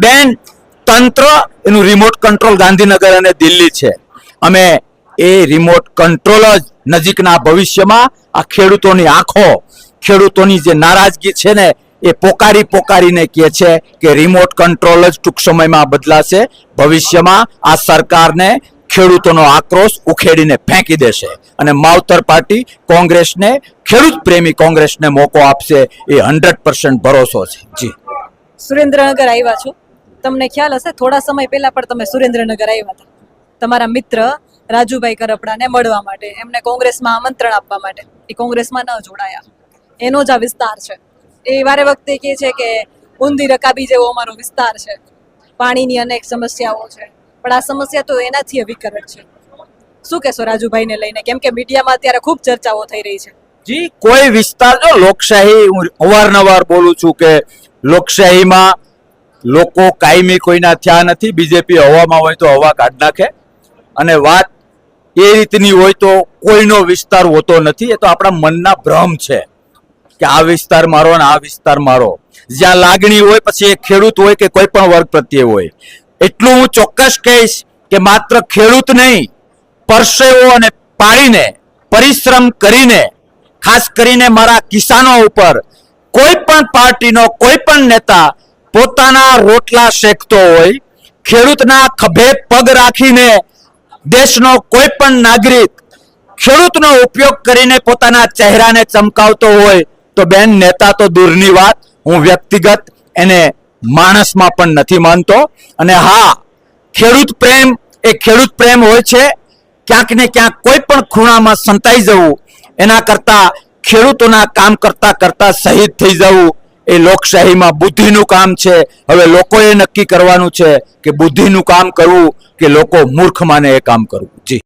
બેન તંત્ર એનું રિમોટ કંટ્રોલ ગાંધીનગર અને દિલ્હી છે. અમે એ રિમોટ કંટ્રોલ જ નજીકના ભવિષ્યમાં આ ખેડૂતોની આંખો, ખેડૂતોની જે નારાજગી છે ને એ પોકારીને કહે છે કે રિમોટ કંટ્રોલ જ ટૂંક સમયમાં બદલાશે. ભવિષ્યમાં આ સરકારને ખેડૂતોનો આક્રોશ ઉખેડીને ફેંકી દેશે અને માવતર પાર્ટી કોંગ્રેસને, ખેડૂત પ્રેમી કોંગ્રેસને મોકો આપશે એ 100% ભરોસો છે. જી, સુરેન્દ્રનગર આવ્યા છો, તમને ખ્યાલ હશે થોડા સમય પહેલા પણ તમે સુરેન્દ્રનગર આવ્યા હતા તમારા મિત્ર રાજુભાઈ કરપડાને મળવા માટે, એમને કોંગ્રેસમાં આમંત્રણ આપવા માટે. એ કોંગ્રેસમાં ન જોડાયા. એનો જ આ વિસ્તાર છે. એ વારે વખતે કહે છે કે ઊંધી રકાબી જેવો અમારો વિસ્તાર છે, પાણીની અનેક સમસ્યાઓ છે, પણ આ સમસ્યા તો એનાથી વિકટ છે. શું કહેશો રાજુભાઈને લઈને? કેમ કે મીડિયામાં અત્યારે ખૂબ ચર્ચાઓ થઈ રહી છે. જી, કોઈ વિસ્તાર જો લોકશાહી, હું અવારનવાર બોલું છું કે લોકશાહીમાં લોકો કાયમી કોઈના થયા નથી. બીજેપી હવામાં હોય તો હવા કાઢ નાખે અને વાત એ રીતની હોય તો કોઈનો વિસ્તાર હોતો નથી. એ તો આપણા મનના ભ્રમ છે કે આ વિસ્તાર મારો અને આ વિસ્તાર મારો. જ્યાં લાગણી હોય, પછી એ ખેડૂત હોય કે કોઈ પણ વર્ગ પ્રત્યે હોય. એટલું હું ચોક્કસ કહીશ કે માત્ર ખેડૂત નહીં, પરસેવો અને પાડીને, પરિશ્રમ કરીને, ખાસ કરીને મારા કિસાનો ઉપર કોઈ પણ પાર્ટીનો કોઈ પણ નેતા પોતાના રોટલા શેકતો હોય, ખેડૂતના ખભે પગ રાખીને દેશનો કોઈ પણ નાગરિક ખેડૂતનો ઉપયોગ કરીને પોતાના ચહેરાને ચમકાવતો હોય તો બેન, નેતા તો દૂરની વાત, હું વ્યક્તિગત એને માણસમાં પણ નથી માનતો. અને હા, ખેડૂત પ્રેમ એ ખેડૂત પ્રેમ હોય છે. ક્યાંક ને ક્યાંક કોઈ પણ ખૂણામાં સંતાઈ જવું એના કરતા ખેડૂતોના કામ કરતા કરતા શહીદ થઈ જવું એ લોકશાહીમાં બુદ્ધિનું કામ છે. હવે લોકોએ નક્કી કરવાનું છે કે બુદ્ધિનું કામ કરવું કે લોકો મૂર્ખ માને એ કામ કરવું. જી.